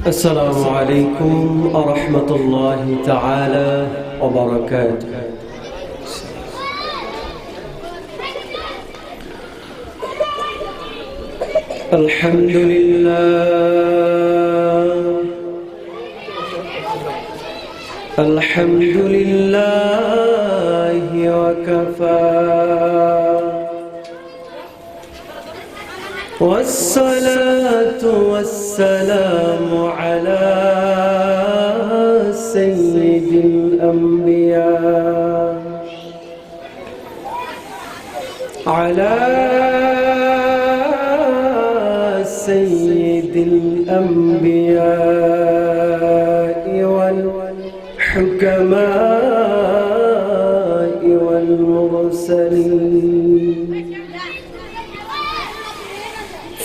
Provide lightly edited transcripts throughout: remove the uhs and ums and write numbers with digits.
السلام عليكم ورحمة الله تعالى وبركاته. الحمد لله الحمد لله وكفى والصلاة والسلام على سيد الأنبياء على سيد الأنبياء والحكماء والمرسلين.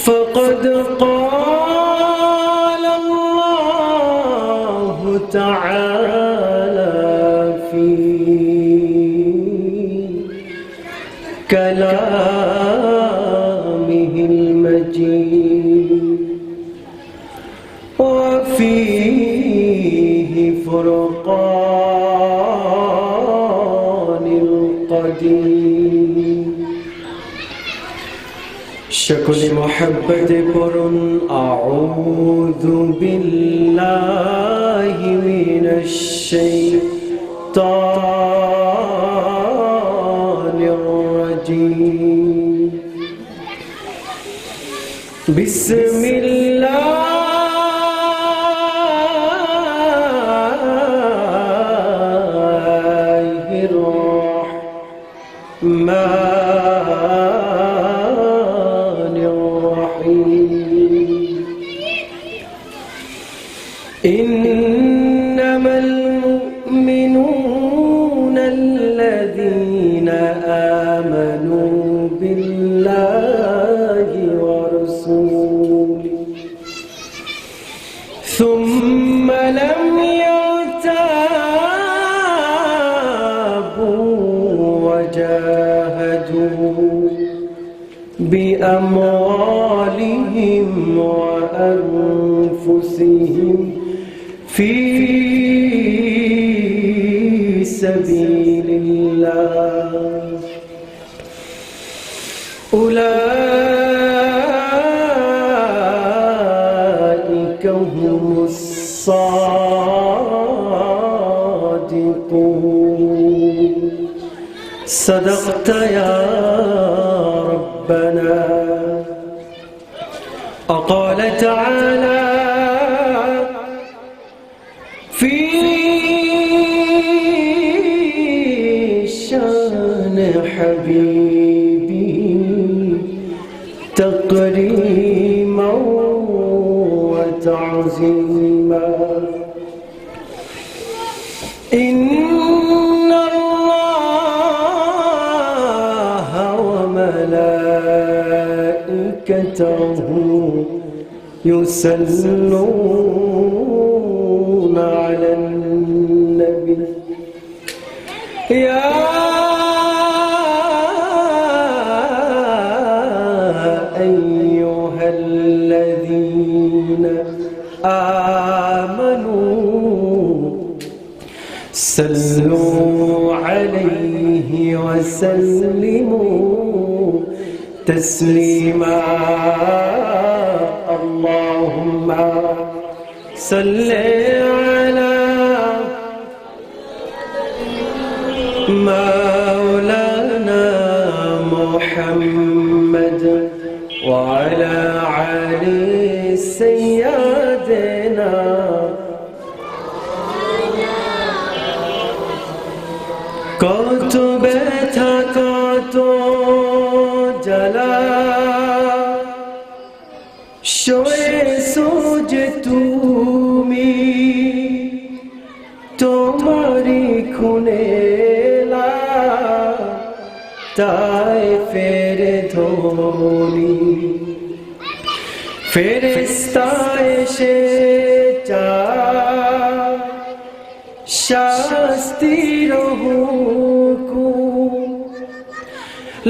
فقد قال الله تعالى في كلامه المجيد وفيه فرقان القديم. شكل محبت قرن أعوذ بالله من الشيطان الرجيم. بسم الله الرحمن الرحيم. إنما المؤمنون الذين آمنوا بالله ورسوله ثم لم يرتابوا وجاهدوا بأموالهم وأنفسهم في سبيل الله أولئك هم الصادقون. صدقت يا ربنا. وقال تعالى في شان حبيبي تكريما وتعظيما. إن الله وملائكته يصلون على النبي يا أيها الذين آمنوا صلوا عليه وسلموا تسليما. اللهم صل على مولانا محمد وعلى علي سيدنا কত ব্যথা কত জ্বালা সয়েছো যে তুমি তোমারি খুনে তাই ফেরে ধনি ফেরেশতা এসে চায় শাস্তির হুকুম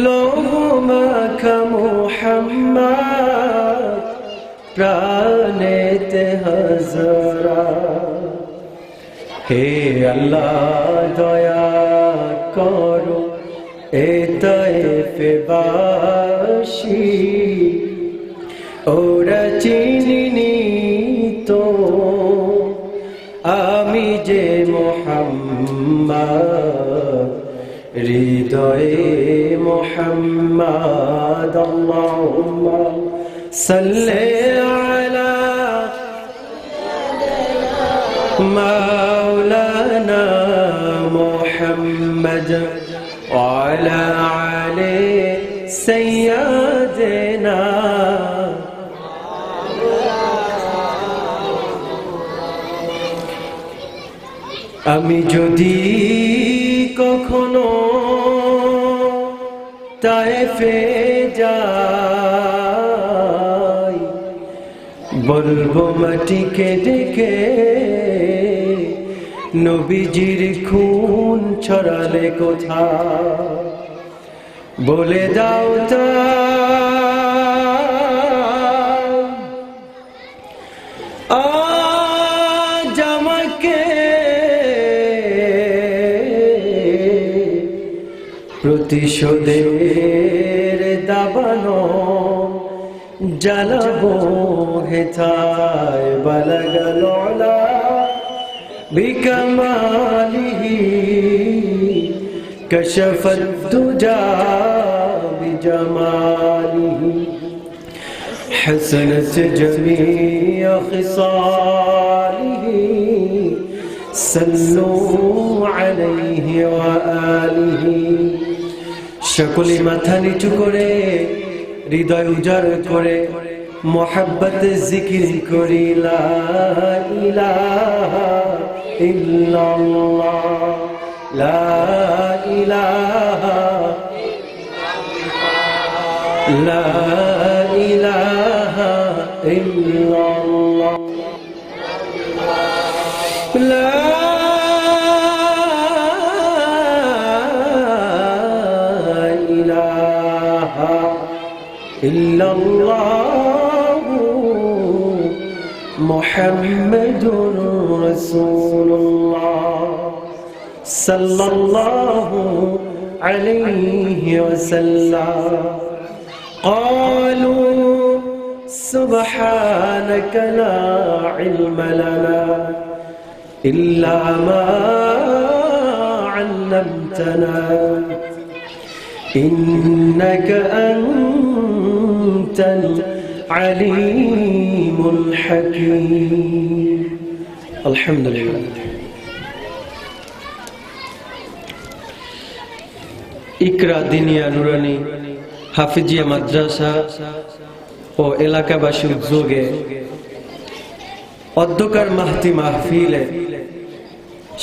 লোহ মাখা মুহাম্মদ প্রাণেতে হাজরা। হে আল্লাহ দয়া করো এ তায়েফবাসী, ওরা চিনিনি তো আমি যে মুহাম্মদ, হৃদয়ে মুহাম্মদ। আল্লাহুম্মা সাল্লি আলা মাওলানা মুহাম্মদ ওয়া আলা আলি সাইয়্যিদিনা। আমি যদি কখনো তায়েফে যাই, বলবো মাটিকে ডেকে নবীজির খুন ছড়ালে কোথা, বলে দাও তা আজ আমাকে প্রতিশোধের দাবানো জ্বালাবো হেথায় বালাগাল আলা বিকামালিহি কশফত দুজা বিজামালিহি حسنت جميع خصاله صلوا عليه وآله। সকলে মাথা নিচু করে হৃদয় উজাড় করে মোহাব্বত জিকির করি লা ইলাহা ইল্লাল্লাহ, লা ইলাহা লা ইলাহা ইল্লাল্লাহ, লা ইলাহা ইল্লাল্লাহ মুহাম্মাদুর রাসূলুল্লাহ সাল্লাল্লাহু আলাইহি ওয়াসাল্লাম। قالوا سبحانك لا علم لنا إلا ما علمتنا إنك أنت العليم الحكيم। الحمد لله। ইকরা দিনিয়া নুরানি হাফিজিয়া মাদ্রাসা ও এলাকাবাসী উদ্যোগে অধ্যকার মাহতি মাহফিলে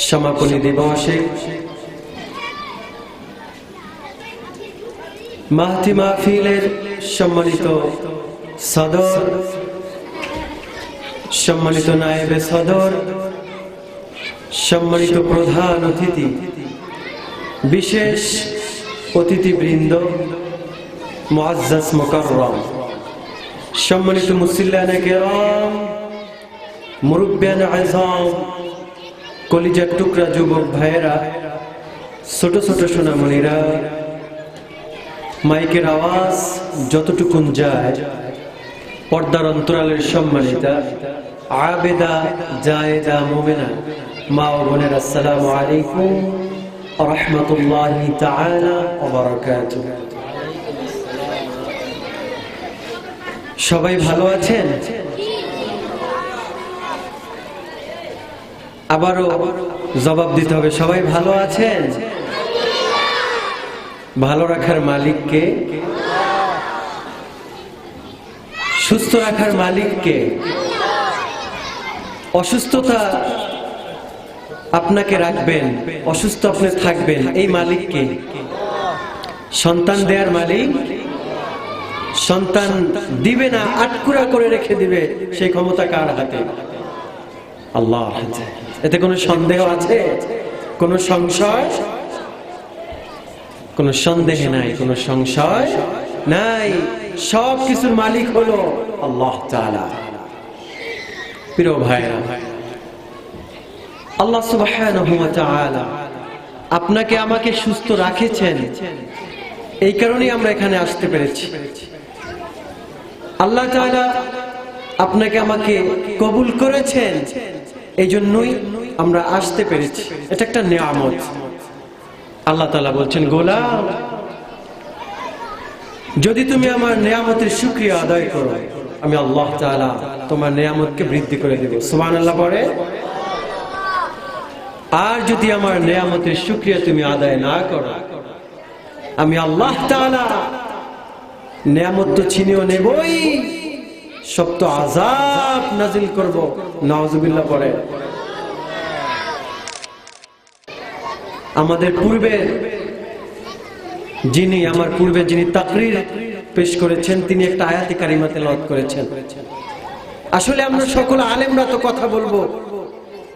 সমাপনী দিবসে মাহতি মাহফিলের সম্মানিত সদর, সম্মানিত নায়েবে সদর, সম্মানিত প্রধান অতিথি, বিশেষ অতিথিবৃন্দ, মুআজ্জাজ মুকাররম, সম্মানিত মুসল্লিয়ানে কেরাম, মুরব্বিয়ানে আযম, কলিজার টুকরা যুবক ভাইয়েরা, ছোট ছোট সোনামণিরা, মাইকের আওয়াজ যতটুকুন যায়, পর্দার অন্তরালের সম্মানিতা আবেদা জায়েদা মুমিনা মা ও বোনেরা, আসসালামু আলাইকুম ওয়া রাহমাতুল্লাহি তাআলা ওয়া বারাকাতুহু। সবাই ভালো আছেন? আবারও জবাব দিতে হবে, সবাই ভালো আছেন? ভালো রাখার মালিককে, সুস্থ রাখার মালিককে, অসুস্থতা আপনাকে রাখবেন, অসুস্থ আপনি থাকবেন, এই মালিককে, সন্তান দেয়ার মালিক, সন্তান দিবে না আটকুরা করে রেখে দিবে, সেই ক্ষমতা কার হাতে? আল্লাহর হাতে। এতে কোনো সন্দেহ আছে? কোনো সংশয়? কোনো সন্দেহ নাই, কোনো সংশয় নাই। সব কিছুর মালিক হলো আল্লাহ তাআলা। প্রিয় ভাইরা, আল্লাহ সুবহানাহু ওয়া তাআলা আপনাকে আমাকে সুস্থ রাখেছেন, এই কারণেই আমরা এখানে আসতে পেরেছি। আল্লাহ তাআলা আপনাকে আমাকে কবুল করেছেন, এই জন্যই আমরা আসতে পেরেছি। এটা একটা নিয়ামত। আল্লাহ তাআলা বলছেন, গোলাম, যদি তুমি আমার নিয়ামতের শুকরিয়া আদায় করো, আমি আল্লাহ তাআলা তোমার নিয়ামতকে বৃদ্ধি করে দেব। সুবহানাল্লাহ পড়ে। আর যদি আমার নিয়ামতের শুকরিয়া তুমি আদায় না করো, আমি আল্লাহ তাআলা নিয়ামত তো ছিনিয়ে নেবই, শক্ত আযাব নাযিল করব। নাউযুবিল্লাহ পড়ে। আমার পূর্বে যিনি তাকরীর পেশ করেছেন, তিনি একটা আয়াতে কারিমা তেলাওয়াত করেছেন। আসলে আমরা সকল আলেমরা তো কথা বলবো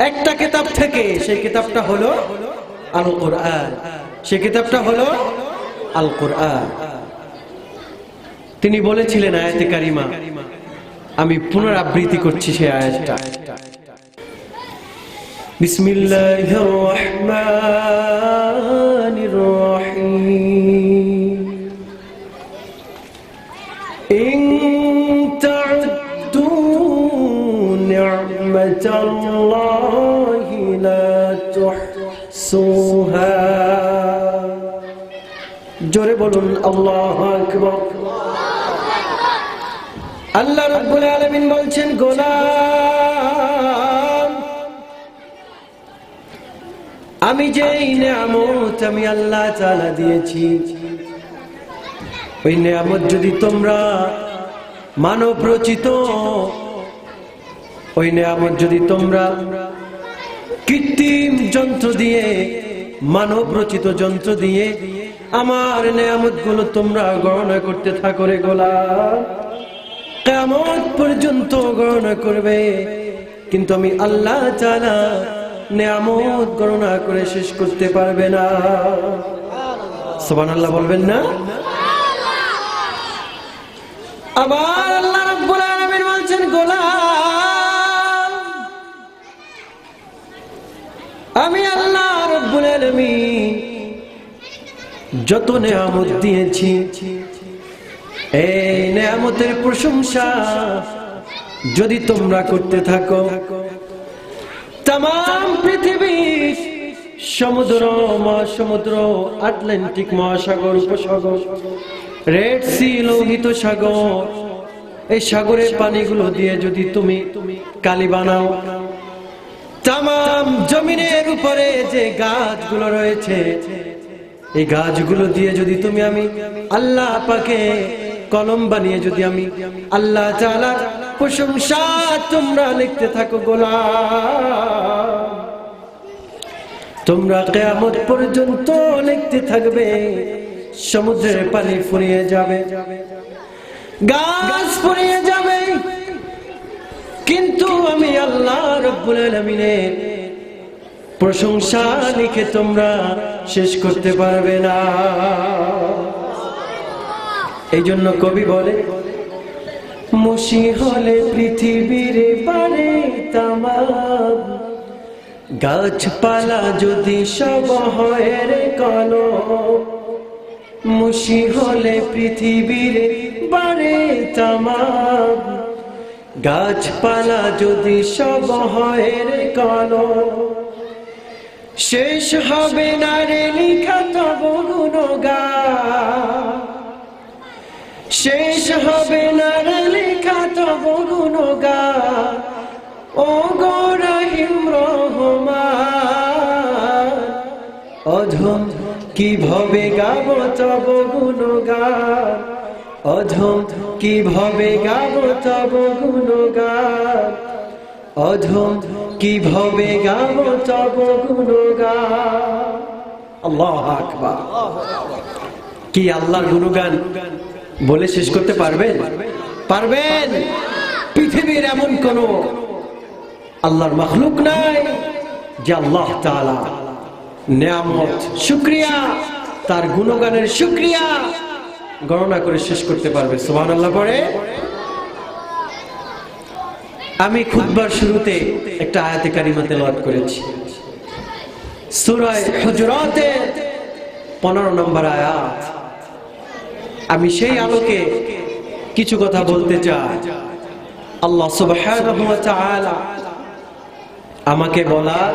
একটা কিতাব থেকে, সেই কিতাবটা হলো আল কোরআন। সেই কিতাবটা হলো আল কোরআন। তিনি বলেছিলেন আয়াতে কারিমা, আমি পুনরাবৃত্তি করছি সেই আয়াতটা। বিসমিল্লাহির রহমানির রহিম। ইন তা'উদ্দু নি'মাতাল্লাহি লা তুহসুহা। জোরে বলুন আল্লাহু আকবার। আল্লাহ রাব্বুল আলামিন বলছেন, গোলাম, আমি যেই নিয়ামত আমি আল্লাহ তাআলা দিয়েছি, ওই নিয়ামত যদি তোমরা মানব রচিত, ওই নিয়ামত যদি তোমরা কৃত্রিম যন্ত্র দিয়ে, মানব রচিত যন্ত্র দিয়ে আমার নিয়ামত গুলো তোমরা গণনা করতে থাকো রে গোলাম, কিয়ামত পর্যন্ত গণনা করবে, কিন্তু আমি আল্লাহ তাআলা নিয়ামত গণনা করে শেষ করতে পারবে না। সুবহানাল্লাহ বলবেন না? আবার আল্লাহ রাব্বুল আলামিন বলছেন, গোলাম, আমি আল্লাহ রাব্বুল আলামিন যত নিয়ামত দিয়েছি, এই নিয়ামতের প্রশংসা যদি তোমরা করতে থাকো, তামাম পৃথিবী, সমুদ্র, মহাসমুদ্র, আটলান্টিক মহাসাগর, উপসাগর, রেড সি, লোহিত সাগর, এই সাগরের পানিগুলো দিয়ে যদি তুমি কালি বানাও, তামাম জমিনের উপরে যে গাছগুলো রয়েছে, এই গাছগুলো দিয়ে যদি তুমি আমি আল্লাহ পাকে কলম বানিয়ে যদি আমি আল্লাহ তাআলার প্রশংসা তোমরা লিখতে থাকো গোলাম, তোমরা কিয়ামত পর্যন্ত লিখতে থাকবে, সমুদ্রের পানি ফুরিয়ে যাবে, গাছ ফুরিয়ে যাবে, কিন্তু আমি আল্লাহ রাব্বুল আলামিনের প্রশংসা লিখে তোমরা শেষ করতে পারবে না। এই জন্য কবি বলে, মুশি হলে পৃথিবীর পারে তামাম, গাছপালা যদি সব হয় রে কলম, মুশি হলে পৃথিবীর পারে তামাম, গাছপালা যদি সব হয় রে কলম, শেষ হবে না রে লিখা তব গুণগান, শেষ হবে না রে লিখা তব গুণগান, ও গো রহিম রহমান, অধম কিভাবে গাব তব গুণগান, অধম কিভাবে গাব তব গুণগান, অধম কিভাবে গাব তব গুণগান। আল্লাহু আকবার। কি আল্লাহর গুণগান বলে শেষ করতে পারবেন? পারবেন? পৃথিবীর এমন কোন আল্লাহর মাখলুক নাই যে আল্লাহ তাআলা নিয়ামত, শুকরিয়া, তার গুণগানের শুকরিয়া গণনা করে শেষ করতে পারবে। সুবহানাল্লাহ পড়ে। আমি খুতবার শুরুতে একটা আয়াতে কারিমা তেলাওয়াত করেছি, সূরা হুজুরাতের 15 নম্বর আয়াত। আমি সেই আলোকে কিছু কথা বলতে চাই। আল্লাহ সুবহানাহু ওয়া তাআলা আমাকে বলার,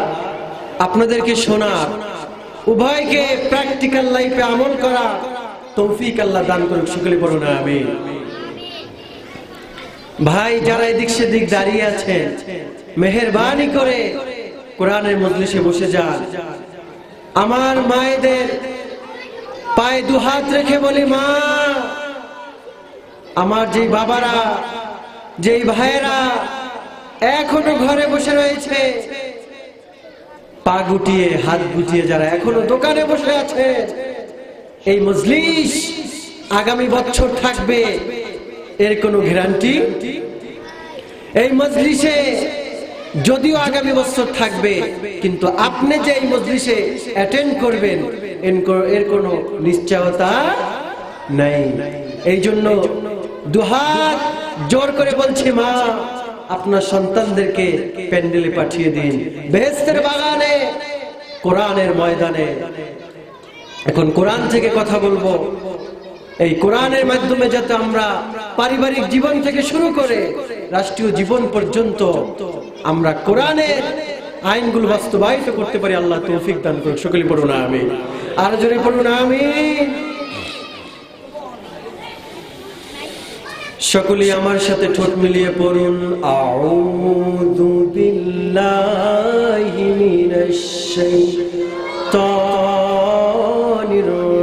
আপনাদেরকে শোনার, উভয়কে প্র্যাকটিক্যাল লাইফে আমল করা তৌফিক আল্লাহ দান করুক। সকলে বলুন আমিন। ভাই যারা এদিক সেদিক দাঁড়িয়ে আছেন, মেহেরবানি করে কোরআনের মজলিসে বসে যান। আমার মায়েদের পায়ে দুহাত রেখে বলি, মা, আমার যেই বাবারা, যেই ভাইয়েরা এখনো ঘরে বসে রয়েছে, পা গুটিয়ে হাত গুটিয়ে যারা এখনো দোকানে বসে আছে, এই মজলিস আগামী বছর থাকবে এর কোনো গ্যারান্টি? এই মজলিসে যদিও আগামী বছর থাকবে, কিন্তু আপনি যে এই মজলিসে অ্যাটেন্ড করবেন এর কোনো নিশ্চয়তা নাই। এই জন্য দুহাত জোর করে বলছি, মা, আপনার সন্তানদেরকে প্যান্ডেলে পাঠিয়ে দিন, বেহেশতের বাগানে, কোরআনের ময়দানে। এখন কোরআন থেকে কথা বলবো। এই কোরআনের মাধ্যমে যাতে আমরা পারিবারিক জীবন থেকে শুরু করে রাষ্ট্রীয় জীবন পর্যন্ত আমরা কোরআনের আইনগুলো বাস্তবায়িত করতে পারি, আল্লাহ তৌফিক দান করুন। সকলে পড়ুন আমিন। আর জোরে পড়ুন আমিন। সকলে আমার সাথে ঠোঁট মিলিয়ে পড়ুন, আউযু বিল্লাহি মিনাশ শাইতানির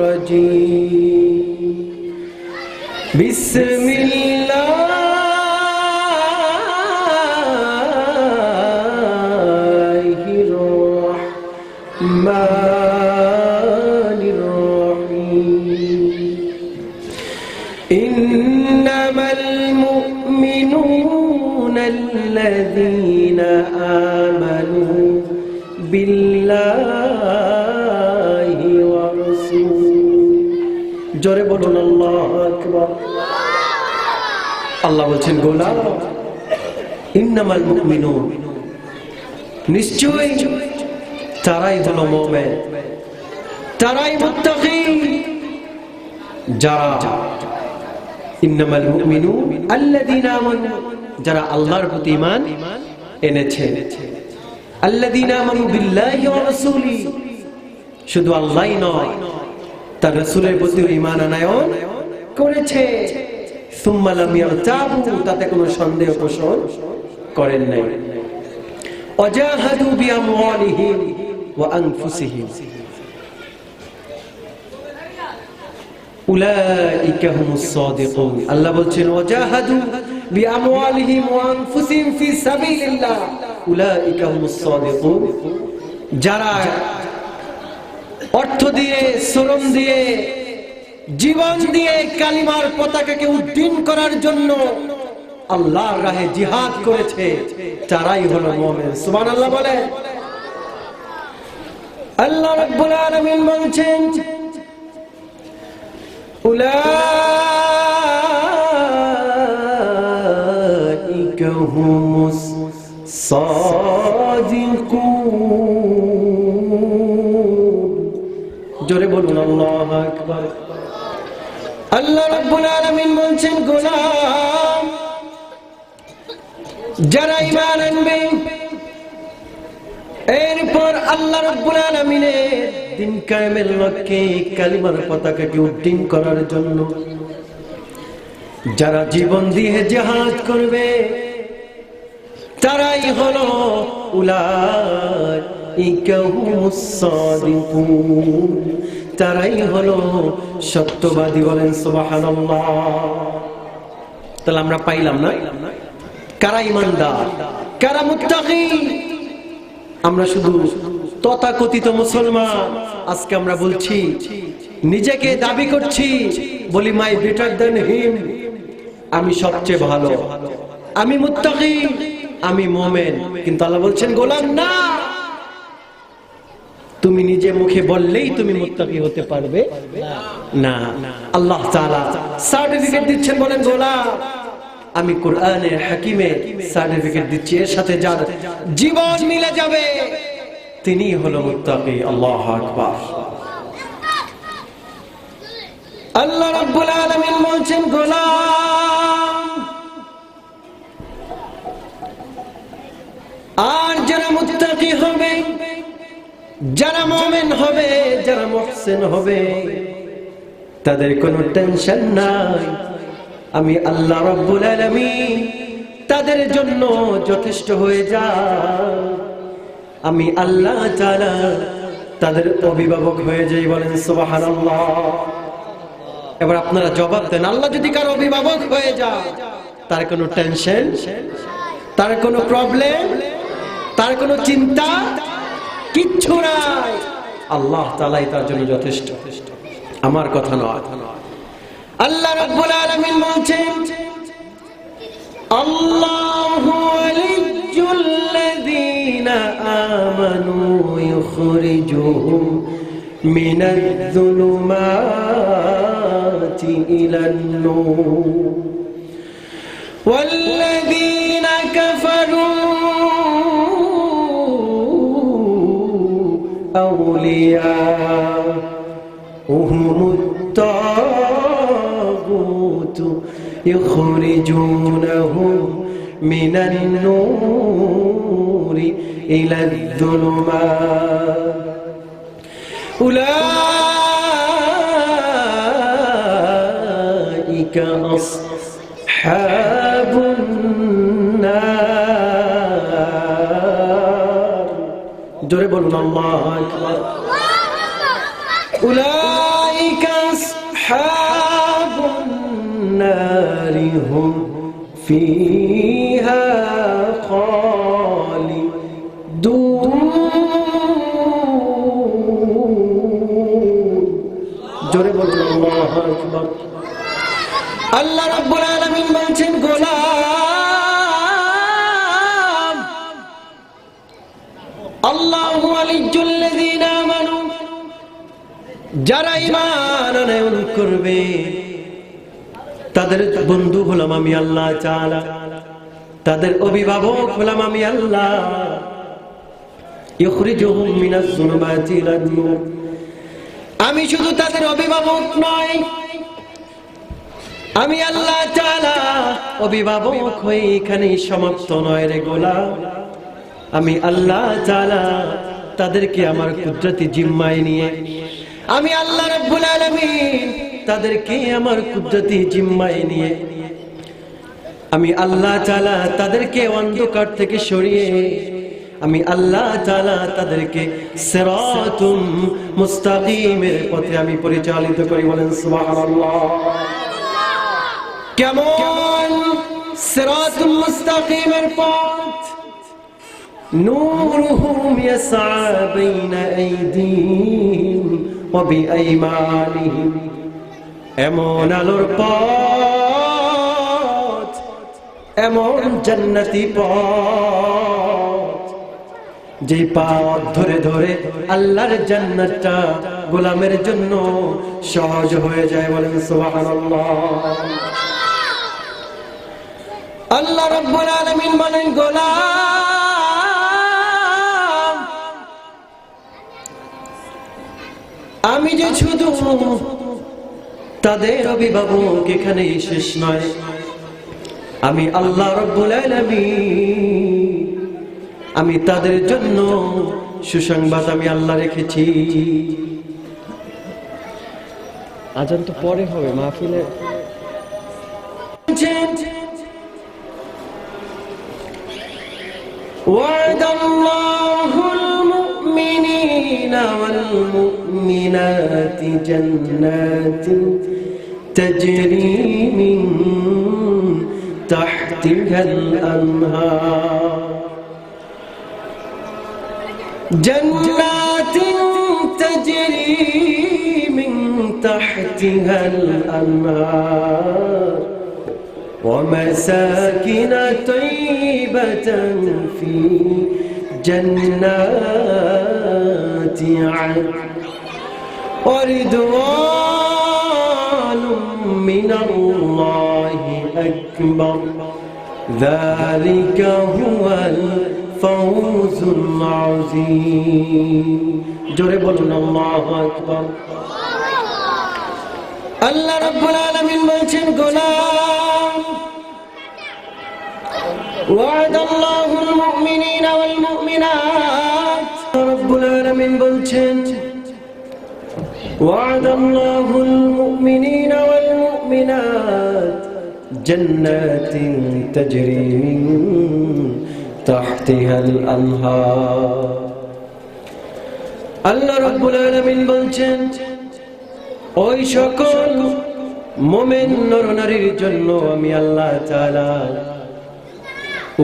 রাজীম, বিসমিল্লাহির রাহমানির রাহিম। ইন্নামাল মুমিনুনা আল্লাযীনা আমানু বিল্লাহি ওয়া রাসূলিহি। জোরে বলুন আল্লাহু আকবার। আল্লাহ বলছেন, গোলাম, ইন্নামাল মুমিনুন, নিশ্চয়ই তারাই হলো মুমিন, তারাই মুত্তাকি, যারা ইন্নামাল মুমিনুন আল্লাযীনা আমানু, যারা আল্লাহর প্রতি ঈমান এনেছে। আল্লাযীনা আমানু বিল্লাহি ওয়া রাসূলিহি, শুধু আল্লাহই নয়, তার রাসূলের প্রতি ঈমান আনয়ন করেছে। সুম্মা লাম ইয়ারতাবু, তাতে কোনো সন্দেহ পোষণ করেন নাই। ওয়াজাহাদু বিআমওয়ালিহিম ওয়া আনফুসিহিম, উলাইকা হুমুস সাদিকুন। আল্লাহ বলছেন, ওয়াজাহাদু বিআমওয়ালিহিম ওয়া আনফুসিহিম ফি সাবিলিল্লাহ উলাইকা হুমুস সাদিকুন। যারা অর্থ দিয়ে, শ্রম দিয়ে, জীবন দিয়ে কালিমার পতাকাকে উড্ডীন করার জন্য আল্লাহর রাহে জিহাদ করেছে, তারাই হলো মুমিন। সুবহানাল্লাহ বলে। আল্লাহ রাব্বুল আলামিন বলছেন, উলাইকা হুমুস সাদিকুন। জোরে বলুন আল্লাহু আকবার। আল্লাহ রাব্বুল আলামিন বলছেন, গোলাম, যারা ঈমান আনবে, এরপর আল্লাহ রাব্বুল আলামিনের দিন কায়েমের লক্ষ্যে কালিমার পতাকাকে উড্ডীন করার জন্য যারা জীবন দিয়ে জিহাদ করবে, তারাই হলো উলাইকা হুমুস সাদিকুন, তারাই হলো সত্যবাদী। বলেন সুবহানাল্লাহ। তাহলে আমরা পাইলাম না কারা ঈমানদার, কারা মুত্তাকি। আমরা শুধু তথাকথিত মুসলমান, আজকে আমরা বলছি, নিজেকে দাবি করছি, বলি মাই বেটার দ্যান হিম, আমি সবচেয়ে ভালো, আমি মুত্তাকি, আমি মুমিন। কিন্তু আল্লাহ বলছেন, গোলাম, না, তুমি নিজে মুখে বললেই তুমি মুত্তাকি হতে পারবে না। আল্লাহ তাআলা সার্টিফিকেট দিচ্ছেন। বলেন, গোলাম, আমি কোরআনে হাকিমে সার্টিফিকেট দিচ্ছি, এর সাথে যার জীবন মিলে যাবে তিনি হলো মুত্তাকি। আল্লাহু আকবার। আল্লাহ রাব্বুল আলামিন বলেন, গোলাম আর যারা মুত্তাকি হবে, যারা মুমিন হবে, যারা মুহসিন হবে, তাদের কোনো টেনশন নাই। আমি আল্লাহ রাব্বুল আলামিন তাদের জন্য যথেষ্ট হয়ে যায়। আমি আল্লাহ তাআলা তাদের অভিভাবক হয়ে যাই। বলেন সুবহানাল্লাহ। এবার আপনারা জবাব দেন, আল্লাহ যদি কারো অভিভাবক হয়ে যায়, তার কোনো টেনশন, তার কোনো প্রবলেম, তার কোনো চিন্তা কিচ্ছু নাই। আল্লাহ তাআলাই তার জন্য যথেষ্ট, আমার কথা নয়। আল্লাহ রাব্বুল আলামিন বলেন, আল্লাহু ওয়ালিয়্যুল্লাযীনা আমানু ইউখরিজুহুম মিনাজ-যুলুমাতি ইলান-নূর ওয়াল্লাযীনা কাফারু আউলিয়াউহুমুত তাগুত ইখরিজুনাহুম মিনান-নূরি ইলায-যুলুমাত উলাইকা আসহাবুন নার। জোরে বলুন আল্লাহু আকবার। উলাইকা আসহাবুন নারি হুম ফিহা খালিদুন। জোরে বলুন আল্লাহু আকবার। আল্লাহ রাব্বুল আলামিন বলেন, গোলাম আল্লাহু ওয়ালিয়্যুল্লাযীনা আমানু, যারা ঈমান আনয়ন করবে তাদের বন্ধু হলাম আমি আল্লাহ তাআলা, তাদের অভিভাবক হলাম আমি আল্লাহ। ইখরিজুহুম মিনাজ-যুলুমাতি ইলান-নূর, আমি শুধু তাদের অভিভাবক নয়, আমি আল্লাহ তাআলা অভিভাবক হয়ে এখানে সমাপ্ত নয় রে গোলাম। আমি আল্লাহ তাআলা তাদেরকে আমার কুদরতি জিম্মায় নিয়ে, আমি আল্লাহ রাব্বুল আলামিন তাদেরকে আমার কুদরতি জিম্মায় নিয়ে, আমি আল্লাহ তাআলা তাদেরকে অন্ধকার থেকে সরিয়ে, আমি আল্লাহ তাআলা তাদেরকে সিরাতুম মুস্তাকিমের পথে আমি পরিচালিত করি। বলেন সুবহানাল্লাহ। কেমন সিরাতুল মুস্তাকিমের পথ? নূরুহুম ইয়াসআ বাইনা আইদিহিম ওয়া বিআইমানিহিম, এমন আলোর পথ, এমন জান্নাতি পথ, যে পথ ধরে ধরে আল্লাহর জান্নাতটা গোলামের জন্য সহজ হয়ে যায়। বলেন সুবহানাল্লাহ। আল্লাহ রাব্বুল আলামিন বলেন, গোলাম আমি যে শুধু তাদের অভিভাবক এখানে শেষ নয়, আমি আল্লাহ রাব্বুল আলামিন আমি তাদের জন্য সুসংবাদ আমি আল্লাহ রেখেছি। আজান তো পরে হবে মাহফিলে। وعد الله المؤمنين والمؤمنات جنات تجري من تحتها الأنهار، جنات تجري من تحتها الأنهار ومساكن طيبة في جنات عدن ورضوان من الله أكبر ذلك هو الفوز العظيم জোরে বলুন আল্লাহু আকবার আল্লাহ রাব্বুল আলামিন বলছেন গোলাম وعد الله المؤمنين والمؤمنات ربul alamin বলছেন وعد الله المؤمنين والمؤمنات جنات تجري من تحتها الأنهار আল্লাহ রাব্বুল আলামিন বলছেন ওই সকল মুমিন নরনারীর জন্য আমি আল্লাহ তাআলা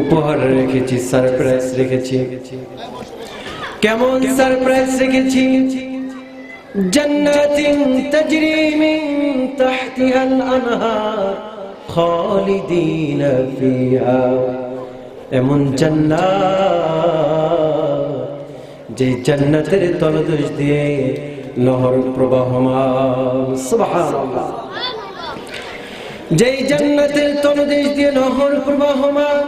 উপহার রেখেছি সারপ্রাইজ রেখেছি কেমন সারপ্রাইজ রেখেছি জান্নাতিন তাজরি মিন তাহতিহাল আনহার খালিদিনা ফিহা এমন জান্নাত যে জান্নাতের তলদেশ দিয়ে নহর প্রবাহমান সুবহানাল্লাহ যেই জান্নাতের তলদেশ দিয়ে নহর প্রবাহমান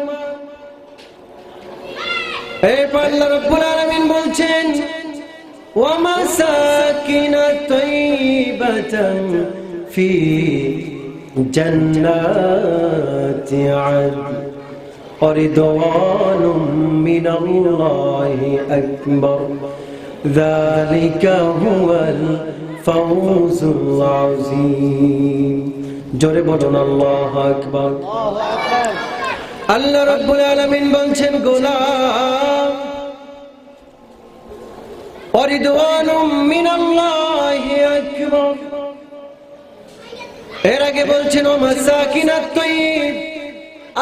এরপর আল্লাহ রাব্বুল আলামিন বলছেন ওয়া মাসাকিন তাইয়িবাতান ফি জান্নাতি আদন রিদওয়ানুম মিনাল্লাহি আকবার যালিকা হুয়াল ফাওজুল আযীম জোরে বলুন আল্লাহু আকবার আল্লাহ রাব্বুল আলামিন বলছেন গোলাম ওয়ারিদওয়ানুম মিনাল্লাহি আকবার এর আগে বলছেন ও মাসাকিনাত তাইয়্যিব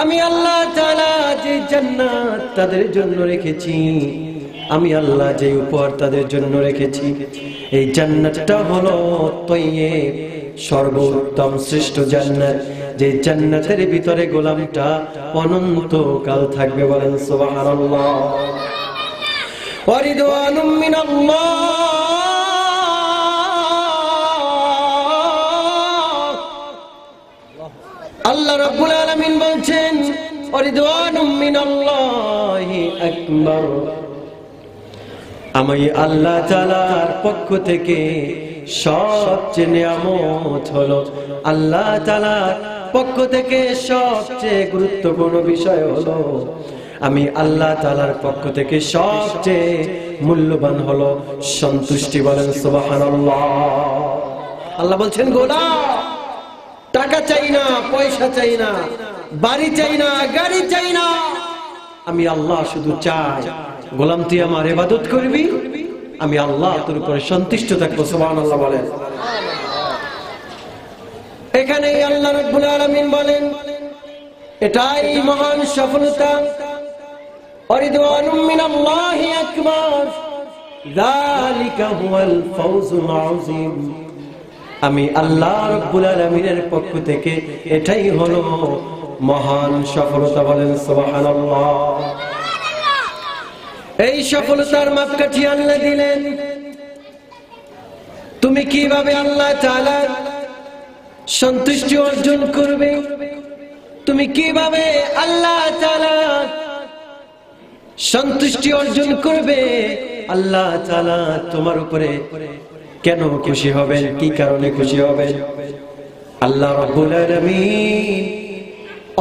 আমি আল্লাহ তাআলা যে জান্নাত তাদের জন্য রেখেছি আমি আল্লাহ যে উপহার তাদের জন্য রেখেছি এই জান্নাতটা হলো তাইয়্যিব সর্বোত্তম শ্রেষ্ঠ জান্নাত যে জান্নাতের ভিতরে গোলামটা অনন্তকাল থাকবে বলেন সুবহানাল্লাহ ওয়ারিদওয়ানুম মিনাল্লাহ আল্লাহ রাব্বুল আলামিন বলছেন ওয়ারিদওয়ানুম মিনাল্লাহি আকবার আমি আল্লাহ তাআলার পক্ষ থেকে সবচেয়ে নিয়ামত হলো আল্লাহ তাআলার পক্ষ থেকে সবচেয়ে গুরুত্বপূর্ণ বিষয় হলো আমি আল্লাহ তাআলার পক্ষ থেকে সবচেয়ে মূল্যবান হলো সন্তুষ্টি বলেন সুবহানাল্লাহ আল্লাহ বলছেন গোলাম টাকা চাই না পয়সা চাই না বাড়ি চাই না গাড়ি চাই না আমি আল্লাহ শুধু চাই গোলাম তুই আমার ইবাদত করবি আমি আল্লাহ তোর উপরে সন্তুষ্ট থাকবো সুবহানাল্লাহ বলেন এখানে আল্লাহ রাব্বুল আলামিন বলেন এটাই মহান সফলতা ওয়ারিদওয়ানুম মিনাল্লাহি আকবার যালিকা হুয়াল ফাওজুল আযীম আমি আল্লাহ রাব্বুল আলামিনের পক্ষ থেকে এটাই হলো মহান সফলতা বলেন সুবহানাল্লাহ এই সফলতার মাপকাঠি আল্লাহ দিলেন তুমি কিভাবে আল্লাহ তাআলার সন্তুষ্টি অর্জন করবে তুমি কিভাবে আল্লাহ তাআলার সন্তুষ্টি অর্জন করবে আল্লাহ তাআলা তোমার উপরে কেন খুশি হবেন কি কারণে খুশি হবেন আল্লাহ রাব্বুল আলামিন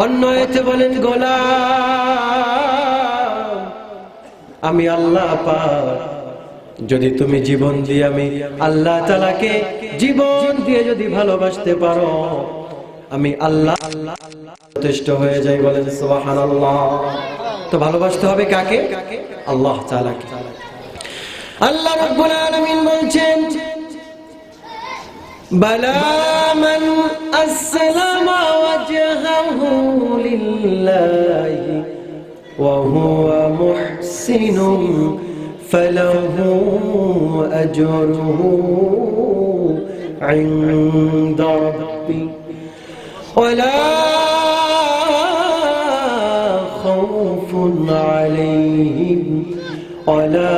অন্য আয়াতে বলেন গোলাম আমি আল্লাহ পাক যদি তুমি জীবন দিয়ে আমি আল্লাহ তাআলাকে জীবন দিয়ে যদি ভালোবাসতে পারো আমি আল্লাহ যথেষ্ট হয়ে যাই বলেন সুবহানাল্লাহ তো ভালোবাসতে হবে কাকে আল্লাহ তাআলাকে আল্লাহ রাব্বুল আলামিন বলছেন বালা মান আসলামা ওয়াজহাহু লিল্লাহি ওয়া হুয়া মুহসিনুন ফালাহু আজরুহু ইনদা রাব্বি ওয়ালা খাউফুন আলাইহিম ওয়ালা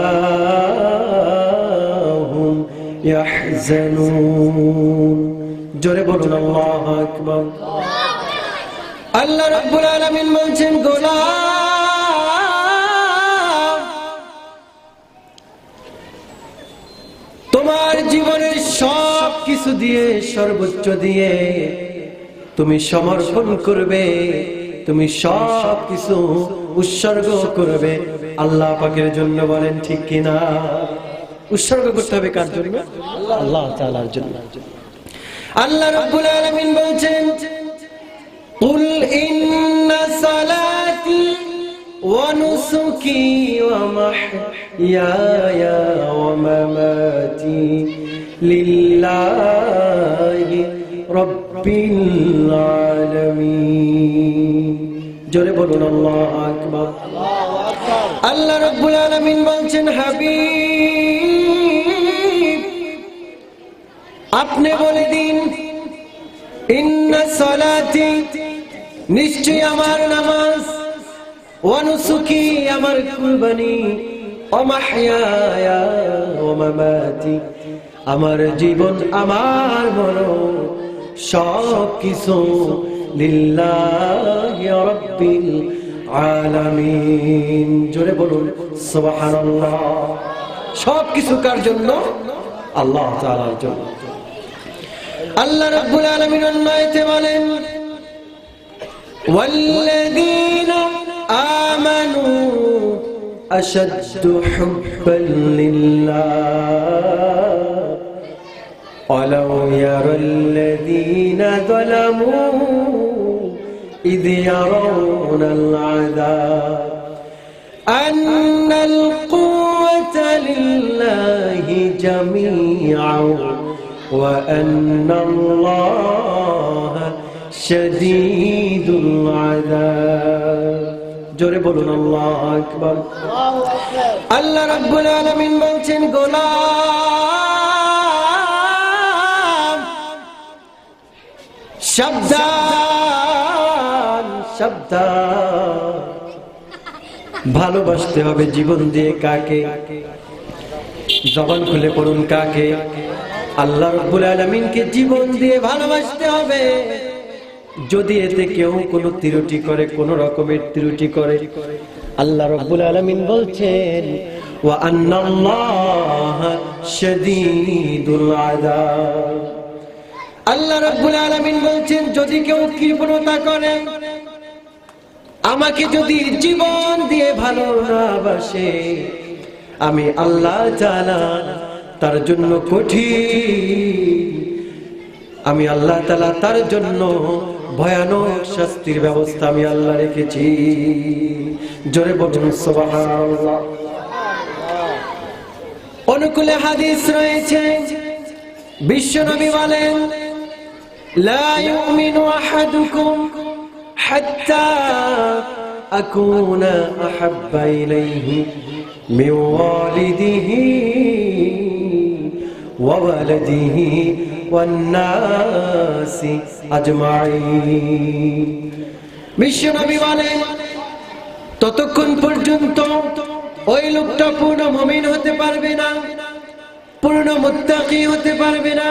হুম ইয়াহজানুন জোরে বলুন আল্লাহু আকবার আল্লাহ রাব্বুল আলামিন বলছেন গোলাম তোমার জীবনের সব কিছু দিয়ে সর্বোচ্চ দিয়ে তুমি সমর্পণ করবে, তুমি সব কিছু উৎসর্গ করবে আল্লাহ পাকের জন্য। বলেন ঠিক কিনা? উৎসর্গ করতে হবে কার জন্য? আল্লাহ তাআলার জন্য। আল্লাহ রাব্বুল আলামিন বলছেন কুল ইন্না সালাতি ওয়া নুসুকি ওয়া মাহইয়ায়া ওয়া মামাতি লিল্লাহি রাব্বিল আলামিন। জোরে বলুন আল্লাহু আকবার। আল্লাহ রাব্বুল আলামিন বলছেন হাবিব আপনি বলে দিন ইন্না সালাতি নিশ্চয় আমার নামাজ, ওয়া নুসুকি আমার কুরবানি, ওয়া মাহইয়ায়া ওয়া মামাতি আমার জীবন আমার মরণ সব কিছু লিল্লাহি রাব্বিল আলামিন। জোরে বলুন সুবহানাল্লাহ। সব কিছু কার জন্য? আল্লাহ তাআলার জন্য। আল্লাহ রাব্বুল আলামিন অন্য আয়াতে বলেন ওয়াল্লাযীনা আমানু আশাদ্দু হুব্বান লিল্লাহ ওয়ালাউ ইয়ারাল্লাযীনা যালামু إذ يرون العذاب أن القوة لله جميعا وأن الله شديد العذاب. জোরে বলুন আল্লাহু আকবার। আল্লাহ রাব্বুল আলামিন বলছেন গোলাম সাবধান সাবধান, ভালোবাসতে হবে জীবন দিয়ে কাকে? জবান খুলে পড়ুন কাকে? আল্লাহ রাব্বুল আলামিনকে জীবন দিয়ে ভালোবাসতে হবে। যদি এতে কেউ কোনো ত্রুটি করে, কোন রকমের ত্রুটি করে, আল্লাহ রাব্বুল আলামিন বলছেন ওয়া আন্নাল্লাহা শাদীদুল আযাব। আল্লাহ রাব্বুল আলামিন বলছেন যদি কেউ কৃপণতা করে, আমাকে যদি জীবন দিয়ে ভালো না বাসে, আমি আল্লাহ তাআলা তার জন্য কঠিন, আমি আল্লাহ তাআলা তার জন্য ভয়ানক শাস্তির ব্যবস্থা আমি আল্লাহ রেখেছি। জোরে বলুন সুবহানাল্লাহ। অনুকূলে হাদিস রয়েছে, বিশ্বনবী বলেন লা ইউমিনু আহাদুকুম হাত্তা আকুনা আহাব্বা ইলাইহি মিন ওয়ালিদিহি ওয়া ওয়ালাদিহি ওয়ান নাসি আজমাইন। বিশ্বনবী বলেন ততক্ষণ পর্যন্ত ওই লোকটা পূর্ণ মুমিন হতে পারবে না, পূর্ণ মুত্তাকি হতে পারবে না,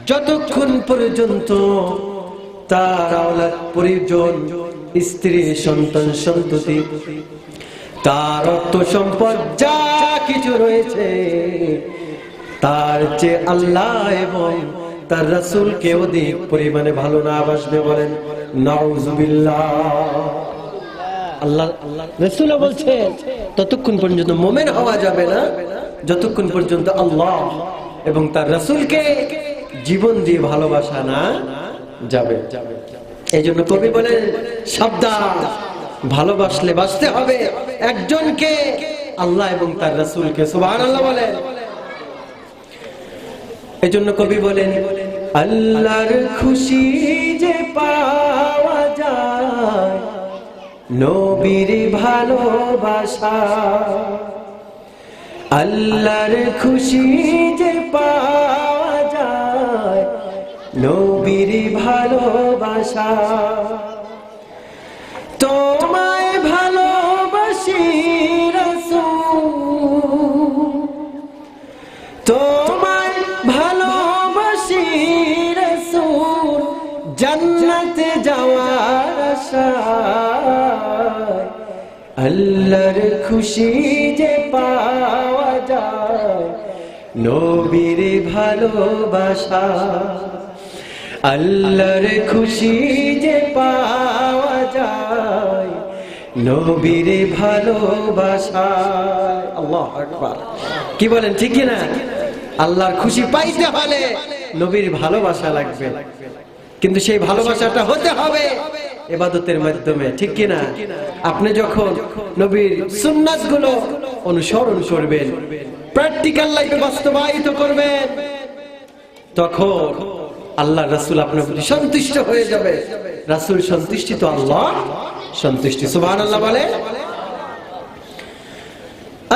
যতক্ষণ পর্যন্ত তার আওলাদ পরিজন, স্ত্রী, সন্তান, সন্ততি, তার অর্থ সম্পদ যা কিছু রয়েছে তার চেয়ে আল্লাহ এবং তার রাসূলকে অধিক পরিমাণে ভালো না বাসবে। বলেন নাউযুবিল্লাহ। আল্লাহ রাসূল বলছেন ততক্ষণ পর্যন্ত মুমিন হওয়া যাবে না যতক্ষণ পর্যন্ত আল্লাহ এবং তার রাসূলকে জীবন দিয়ে ভালোবাসা না যাবে। এই জন্য কবি বলেন সাবধান, ভালোবাসলে বাসতে হবে একজনকে, আল্লাহ এবং তার রাসূলকে। সুবহানাল্লাহ বলেন। এই জন্য কবি বলেন আল্লাহর খুশি যে পাওয়া যায় নবীর ভালোবাসা, আল্লাহর খুশি যে পাওয়া যায় নবীর ভালোবাসা। তোমায় ভালোবাসি রাসূল, তোমায় ভালোবাসি রাসূল, জান্নাতে যাওয়ার আল্লাহর খুশি যে পাওয়া যায় নবীর ভালোবাসা, আল্লাহর খুশি যে পাওয়া যায় নবীর ভালোবাসা। আল্লাহু আকবার। কি বলেন, ঠিক কি না? আল্লাহর খুশি পাইতে হলে নবীর ভালোবাসা লাগবে, কিন্তু সেই ভালোবাসাটা হতে হবে ইবাদতের মাধ্যমে, ঠিক কি না? আপনি যখন নবীর সুন্নাতগুলো অনুসরণ করবেন, প্র্যাকটিক্যাল লাইফে বাস্তবায়িত করবেন, তখন আল্লাহ রাসূল আপনার প্রতি সন্তুষ্ট হয়ে যাবে। রাসূল সন্তুষ্টি তো আল্লাহ সন্তুষ্টি। সুবহানাল্লাহ বলে।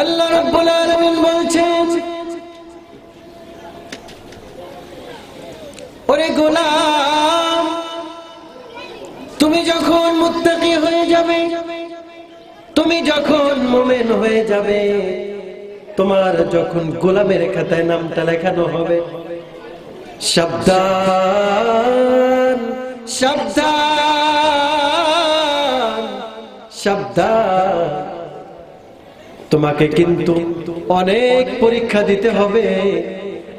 আল্লাহ রাব্বুল আলামিন বলছেন, ওরে গোলাম, তুমি যখন মুত্তাকি হয়ে যাবে, তুমি যখন মুমিন হয়ে যাবে, তোমার যখন গোলামের খাতায় নামটা লেখানো হবে, সাবধান সাবধান সাবধান, তোমাকে কিন্তু অনেক পরীক্ষা দিতে হবে,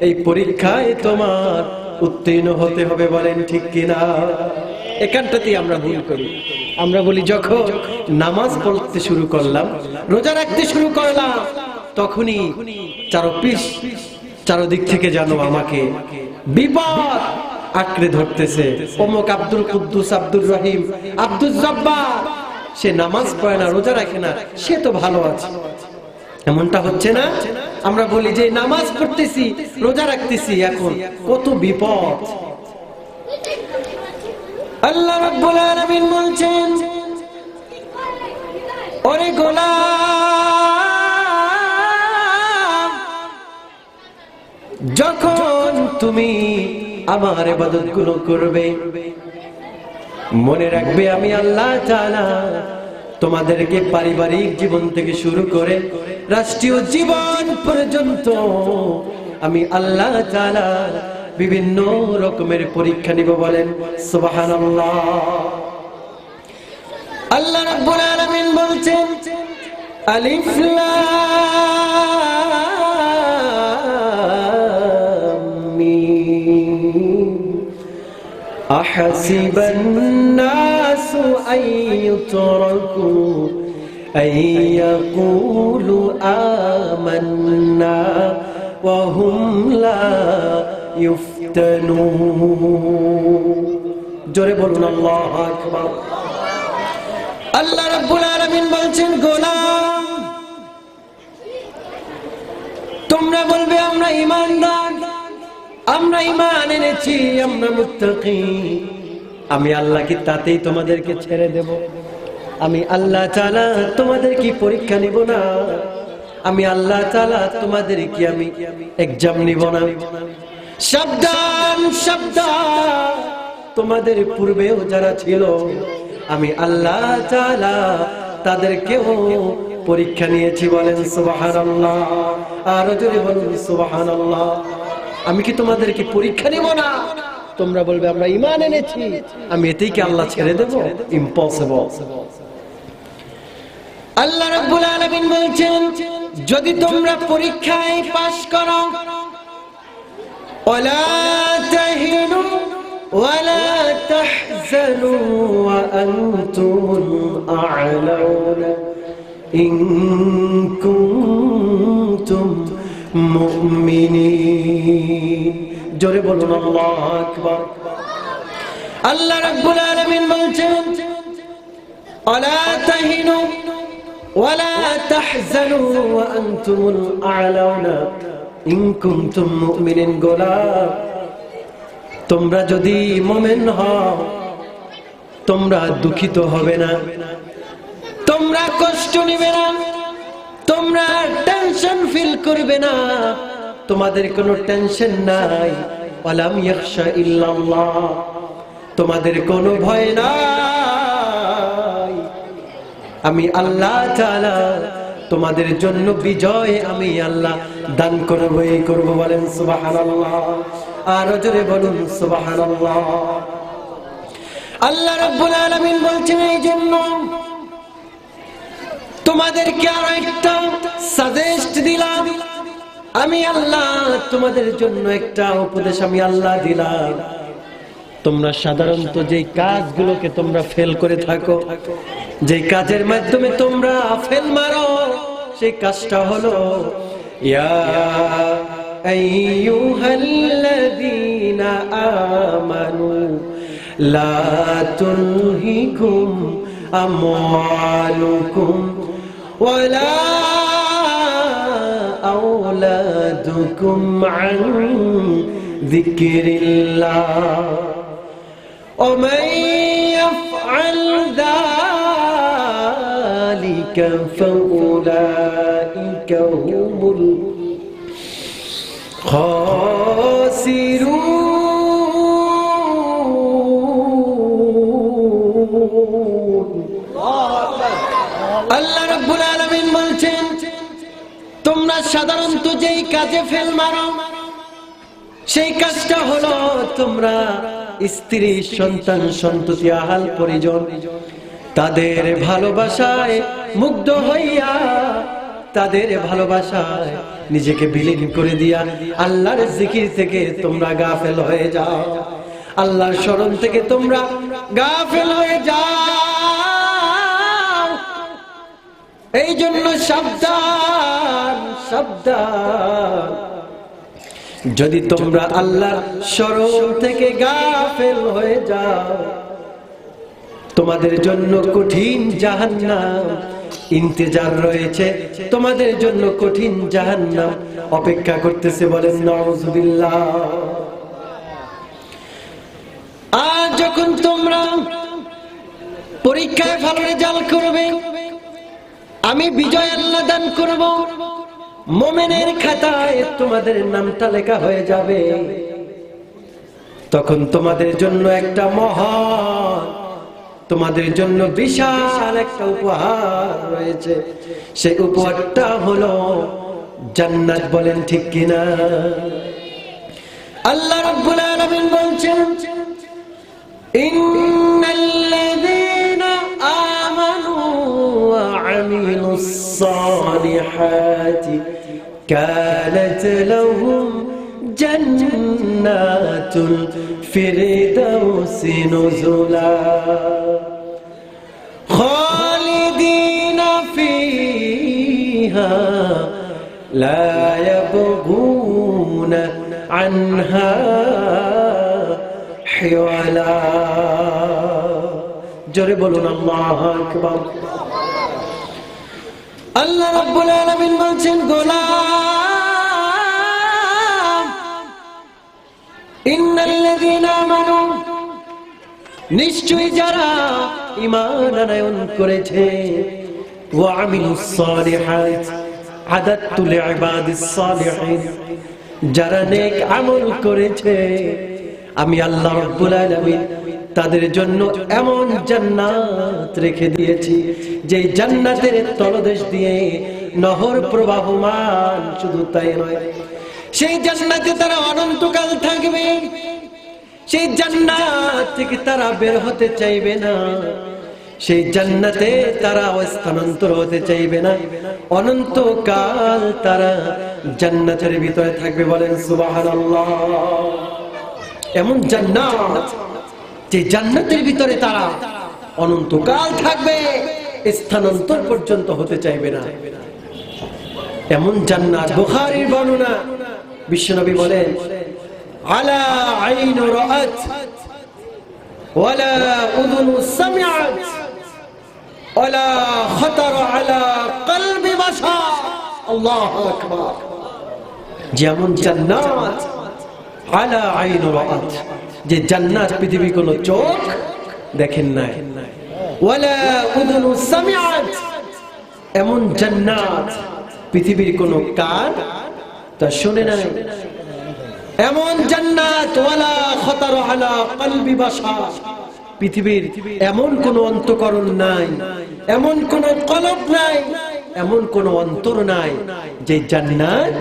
এই পরীক্ষায় তোমার উত্তীর্ণ হতে হবে। বলেন ঠিক কিনা? এখানটাতেই আমরা ভুল করি। আমরা বলি যখন নামাজ পড়তে শুরু করলাম, রোজা রাখতে শুরু করলাম, তখনই চারদিক থেকে জানো আমাকে বিপদ আঁকড়ে ধরতেছে। অমুক আব্দুল কুদ্দুস, আব্দুর রহিম, আব্দুল জব্বার, সে নামাজ পড়ে না, রোজা রাখে না, সে তো ভালো আছে। এমনটা হচ্ছে না? আমরা বলি যে নামাজ পড়তেছি, রোজা রাখতেছি, এখন কত বিপদ। আল্লাহ রাব্বুল আলামিন বলছেন, ওরে গোলাম, যখন তুমি আমার ইবাদতগুলো করবে, মনে রাখবে আমি আল্লাহ তাআলা তোমাদেরকে পারিবারিক জীবন থেকে শুরু করে রাষ্ট্রীয় জীবন পর্যন্ত আমি আল্লাহ তাআলা বিভিন্ন রকমের পরীক্ষা নিব। বলেন সুবহানাল্লাহ। আল্লাহ রাব্বুল আলামিন বলছেন, আলিফ লাম মিম আহসিবান নাসু আইয়ুতরাকু আইয়াকুলু আমান্না ওয়া হুম লা ইফতানুন। জোরে বলুন আল্লাহু আকবার। আল্লাহ রাব্বুল আলামিন বলছেন, গোলাম, তোমরা বলবে আমরা ঈমানদার, আমরা ঈমান এনেছি, আমরা মুত্তাকি। আমি আল্লাহ কি তাতেই তোমাদেরকে ছেড়ে দেব? আমি আল্লাহ তাআলা তোমাদের কি পরীক্ষা নিব না? আমি আল্লাহ তাআলা তোমাদের কি আমি এক্সাম নিব না? সাবধান সাবধান, তোমাদের পূর্বেও যারা ছিল আমি আল্লাহ তাআলা তাদেরকেও পরীক্ষা নিয়েছি। বলেন সুবহানাল্লাহ। আর জোরে বলুন সুবহানাল্লাহ। আমি কি তোমাদেরকে পরীক্ষা নিব না? তোমরা বলবে আমরা ঈমান এনেছি, আমি এতেই কি আল্লাহ ছেড়ে দেব? ইম্পসিবল। আল্লাহ রাব্বুল আলামিন বলছেন, যদি তোমরা পরীক্ষায় পাস করো, ওয়ালা তাহিনু ওয়ালা তাহজানু ওয়া আনতুমুল আ'লাউনা ইন কুনতুম মুমিনিন। জোরে বলুন আল্লাহু আকবার। আল্লাহ রাব্বুল আলামিন বলছেন, ওয়ালা তাহিনু ওয়ালা তাহজানু ওয়া আনতুমুল আ'লাউনা ইন কুনতুম মুমিনিন। গোলাম, তোমরা যদি মুমিন হও, তোমরা দুঃখিত হবে না, তোমরা কষ্ট নিবে না, তোমরা টেনশন ফিল করবে না, তোমাদের কোনো টেনশন নাই। ওয়ালাম ইয়াখশা ইল্লাল্লাহ, তোমাদের কোনো ভয় নাই। আমি আল্লাহ তাআলা তোমাদের জন্য বিজয় আমি আল্লাহ দান করবই করব। বলেন সুবহানাল্লাহ। আর জোরে বলুন সুবহানাল্লাহ। আল্লাহ রাব্বুল আলামিন বলছেন, এই জন্য তোমাদেরকে আরো একটা সাজেস্ট দিলাম, আমি আল্লাহ তোমাদের জন্য একটা উপদেশ আমি আল্লাহ দিলাম। তোমরা সাধারণত যেই কাজগুলোকে তোমরা ফেল করে থাকো, যেই কাজের মাধ্যমে তোমরা ফেল মারো, সেই কাজটা হলো ইয়া আইয়ুহাল্লাযীনা আমানু লা তুলহিকুম আমওয়ালুকুম ওয়ালা আওলাদুকুম আন যিকরিল্লাহ ومن يفعل ذلك فأولئك هم الخاسرون আল্লাহ রাব্বুল আলামিন বলছেন, তোমরা সাধারণত যেই কাজে ফেল মারো সেই কাজটা হলো তোমরা স্ত্রী, সন্তান, সন্ততি, আহাল পরিজন তাদের ভালোবাসায় মুগ্ধ হইয়া, তাদের ভালোবাসায় নিজেকে বিলীন করে দিয়া আল্লাহর জিকির থেকে তোমরা গাফেল হয়ে যাও, আল্লাহর স্মরণ থেকে তোমরা গাফেল হয়ে যাও। এই জন্য সাবধান সাবধান, যদি তোমরা আল্লাহর স্মরণ থেকে গাফেল হয়ে যাও, তোমাদের জন্য কঠিন জাহান্নাম ইন্তজার রয়েছে, তোমাদের জন্য কঠিন জাহান্নাম অপেক্ষা করতেছে। বলেন নাউযুবিল্লাহ। আর যখন তোমরা পরীক্ষায় ভালো রেজাল্ট করবে, আমি বিজয় আল্লাহ দান করব, মুমিনের খাতায় তোমাদের নামটা লেখা হয়ে যাবে, তখন তোমাদের জন্য একটা মহান, তোমাদের জন্য বিশাল একটা উপহার রয়েছে। সেই উপহারটা হলো জান্নাত। বলেন ঠিক কিনা? আল্লাহ রাব্বুল আলামিন বলছেন, ইন্নাল্লাযীনা আমানু ওয়া আমিলুস সালিহাতি কানাত লাহুম জান্নাতুল ফিরদাউসি নুজুলা খালিদিনা ফিহা লা ইয়াবগুনা আনহা হিওয়ালা। জোরে বলুন আল্লাহু আকবার। আল্লাহ রাব্বুল আলামিন বলছেন, গোলাম, ইন্নাল্লাযীনা আমানু, নিশ্চয়ই যারা ঈমান আনয়ন করেছে, ওয়া আমিলুস সালিহাত, আদাতু লিইবাদিস সালিহিন, যারা নেক আমল করেছে, আমি আল্লাহ রাব্বুল আলামিন তাদের জন্য এমন জান্নাত রেখে দিয়েছি, যে জান্নাতের তলদেশ দিয়ে নহর প্রবাহমান। শুধু তাই নয়, সেই জান্নাতে তারা অনন্তকাল থাকবে, সেই জান্নাত থেকে তারা বের হতে চাইবে না, সেই জান্নাতে তারা স্থানান্তর হতে চাইবে না, অনন্তকাল তারা জান্নাতের ভিতরে থাকবে। বলেন সুবহানাল্লাহ। এমন জান্নাত, যে জান্নাতের ভিতরে তারা অনন্তকাল থাকবে, স্থানান্তর পর্যন্ত হতে চাইবে না, এমন জান্নাত। বুখারীর বর্ণনা, বিশ্বনবী বলেন, আলা আইনু রাআত ওয়ালা উযুনু সামিআত ওয়ালা খাতারা আলা কলবি বাশার। আল্লাহু আকবার। যেমন জান্নাত আলা আইনু রাআত, যে জান্নাত পৃথিবী কোনো চোখ দেখেন নাই, ওয়ালা উযুনু সামিআত, এমন জান্নাত পৃথিবীর কোনো কান তা শুনে নাই, এমন জান্নাত ওয়ালা খাতারা আলা কলবি বাশার, পৃথিবীর এমন কোন অন্তঃকরণ নাই, এমন কোন কলব নাই, এমন কোন অন্তর নাই, যে জান্নাত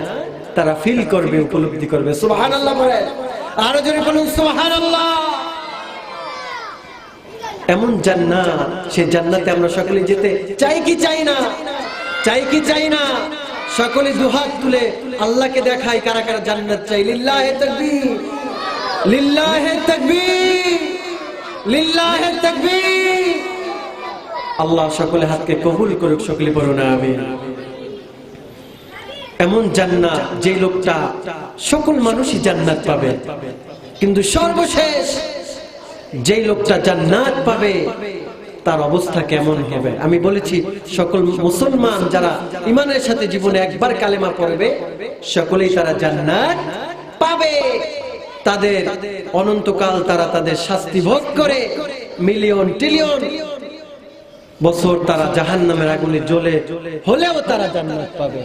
তারা ফিল করবে, উপলব্ধি করবে। সুবহানাল্লাহ বলেন, আরো জোরে বলুন সুবহানাল্লাহ। এমন জান্নাত, সেই জান্নাতে আমরা সকলে যেতে চাই কি চাই না? চাই কি চাই না? সকলে দুহাত তুলে আল্লাহকে দেখাই কারা কারা জান্নাত চাই। লিল্লাহে তাকবীর, লিল্লাহে তাকবীর, লিল্লাহে তাকবীর। আল্লাহ সকলে হাতকে কবুল করুক, সকলে পড়ুন আমিন। এমন জান্নাত যে লোকটা, সকল মানুষই জান্নাত পাবে, কিন্তু সর্বশেষ যে লোকটা জান্নাত পাবে তার অবস্থা কেমন হবে? আমি বলেছি সকল মুসলমান যারা ঈমানের সাথে জীবনে একবার কালেমা পড়বে সকলেই তারা জান্নাত পাবে। তাদের অনন্তকাল তারা তাদের শাস্তি ভোগ করে মিলিয়ন ট্রিলিয়ন বছর তারা জাহান্নামের আগুনে জ্বলে হলেও তারা জান্নাত পাবে।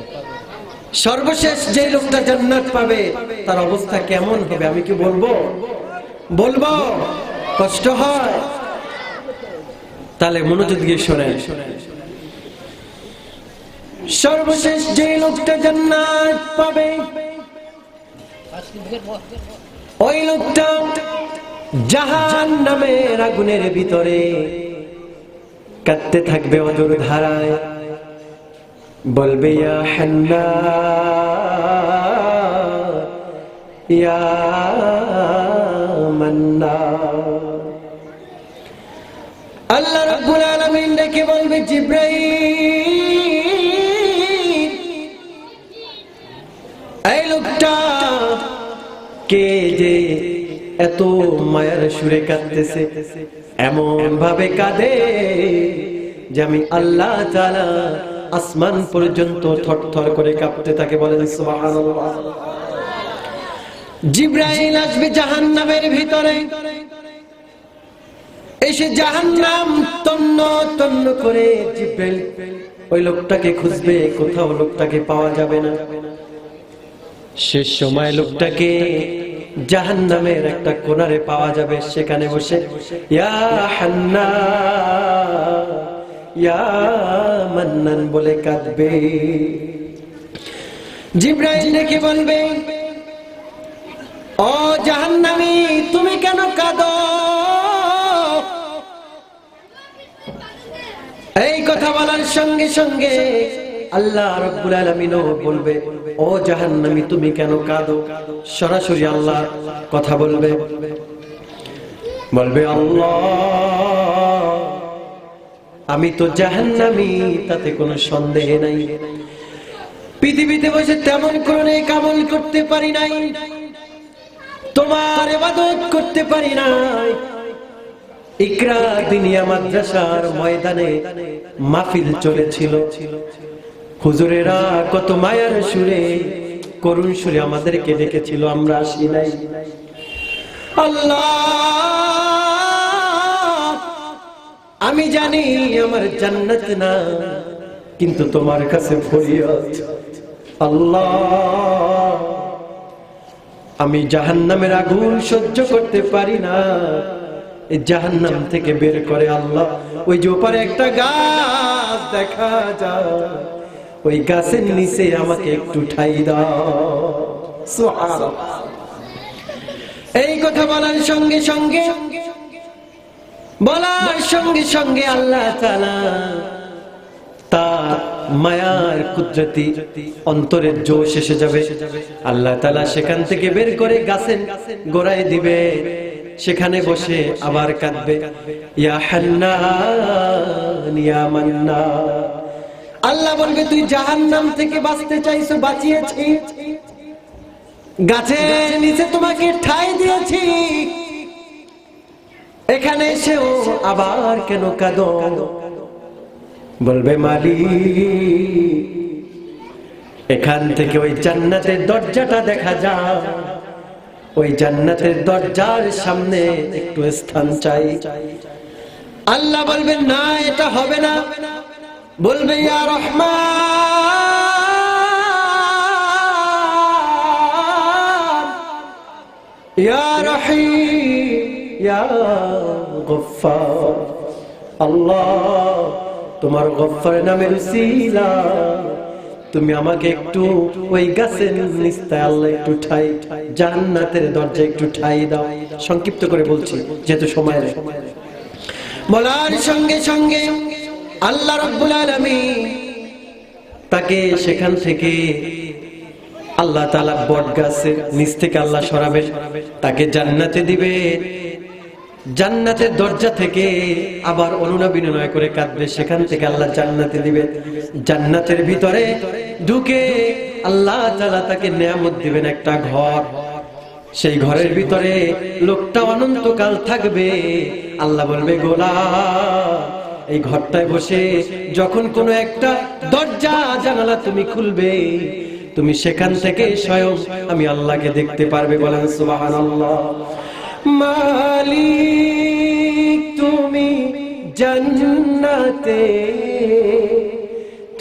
সর্বশেষ যে লোকটা জান্নাত পাবে তার অবস্থা কেমন হবে? আমি কি বলবো? বলবো? কষ্ট হয়? তাহলে মনোযোগ দিয়ে শোনেন। সর্বশেষ যে লোকটা জান্নাত পাবে ওই লোকটা জাহান্নামের আগুনের ভিতরে কাঁদতে থাকবে অঝোর ধারায়, বলবে ইয়া হান্নান ইয়া মান্নান। আল্লাহ রাব্বুল আলামিন ডেকে বলবে জিবরাইল, এই লোকটা কে যে এত মায়ার সুরে কাঁদতেছে, এমন ভাবে কাঁদে যে আমি আল্লাহ তাআলা আসমান পর্যন্ত থরথর করে কাঁপতে থাকে। বলেন সুবহানাল্লাহ। জিবরাইল আসবে জাহান্নামের ভিতরে, এসে জাহান্নাম তন্ন তন্ন করে জিবরাইল ওই লোকটাকে খুঁজবে, কোথাও লোকটাকে পাওয়া যাবে না। শেষ সময় লোকটাকে জাহান্নামের একটা কোণারে পাওয়া যাবে, সেখানে বসে ইয়া হান্নান ইয়া মান্নান বলে কাঁদবে। জিবরাইল ডেকে বলবে, ও জাহান্নামী তুমি কেন কাঁদো? এই কথা বলার সঙ্গে সঙ্গে আল্লাহ রাব্বুল আলামিনও বলবে, ও জাহান্নামী তুমি কেন কাঁদো? সরাসরি আল্লাহ কথা বলবে, বলবে আল্লাহ আমি তো জাহান্নামী, তাতে কোনো সন্দেহ নাই। পৃথিবীতে বসে তেমন কোনো নেক আমল করতে পারি নাই, তোমার ইবাদত করতে পারি নাই। ইকরা দুনিয়া মাদ্রাসার ময়দানে মাহফিল চলেছিল, হুজুরেরা কত মায়ার সুরে করুণ সুরে আমাদেরকে ডেকেছিল, আমরা আসি নাই। আল্লাহ আমি জানি আমার জান্নাত না, কিন্তু তোমার কাছে ফরিয়াদ আল্লাহ আমি জাহান্নামের আগুন সহ্য করতে পারি না, এই জাহান্নাম থেকে বের করে আল্লাহ ওই যে ওপারে একটা গাছ দেখা যায়, ওই গাছের নিচে আমাকে একটু ঠাই দাও। সুবহানাল্লাহ। এই কথা বলার সঙ্গে সঙ্গে আল্লাহ তাআলা তার মায়ার কুদরতি অন্তরের জোশ এসে যাবে, আল্লাহ তাআলা সেখান থেকে বের করে গাছের গোড়ায় দিবে, সেখানে বসে আবার কাঁদবে ইয়া হান্নান ইয়া মান্নান। আল্লাহ বলবে তুই জাহান্নাম থেকে বাঁচতে চাইছো, বাঁচিয়েছি, গাছের নিচে তোমাকে ঠাঁই দিয়েছি, এখানে এসেও আবার কেন কাঁদো? বলবে মালিক এখান থেকে ওই জান্নাতের দরজাটা দেখা যায়, ওই জান্নাতের দরজার সামনে একটু স্থান চাই। আল্লাহ বলবেন না এটা হবে না, বলবে ইয়া রহমান ইয়া রহিম ইয়া গফফার, আল্লাহ তোমার গফফার নামের উসিলা তুমি আমাকে একটু ওই গাছের নিচে আল্লাহ একটু ঠাই, জান্নাতের দরজা একটু ঠাই দাও। সংক্ষিপ্ত করে বলছি যেহেতু সময় বলার সঙ্গে সঙ্গে আল্লাহ রাব্বুল আলামিন তাকে সেখান থেকে আল্লাহ তাআলা বট গাছের নিচ থেকে আল্লাহ সরাবেন, তাকে জান্নাতে দিবে। জান্নাতের দরজা থেকে আবার অনুনয় করে কাঁদবে, সেখান থেকে আল্লাহ জান্নাতে দিবে। জান্নাতের ভিতরে ঢুকে আল্লাহ তাআলা তাকে নিয়ামত দিবেন একটা ঘর। সেই ঘরের ভিতরে লোকটা অনন্তকাল থাকবে। আল্লাহ বলবে, গোলাম, এই ঘরটায় বসে যখন কোনো একটা দরজা জানালা তুমি খুলবে, তুমি সেখান থেকে স্বয়ং আমি আল্লাহকে দেখতে পারবে। বলেন সুবহানাল্লাহ। মালিক তুমি জান্নাতে,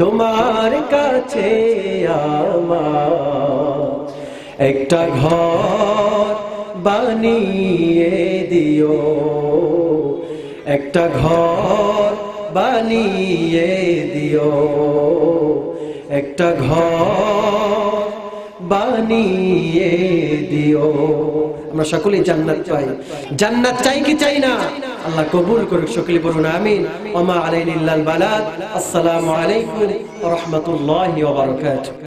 তোমার কাছে আমার একটা ঘর বানিয়ে দিও, একটা ঘর বানিয়ে দিও, একটা ঘর বানিয়ে দিও। আমরা সকলেই জান্নাত চাই। জান্নাত চাই কি চাই না? আল্লাহ কবুল করুক। সকলে বলুন আমিন। ওয়া মা আলাইনা ইল্লাল বালাগ। আসসালামু আলাইকুম ওয়া রাহমাতুল্লাহি ওয়া বারাকাতুহু।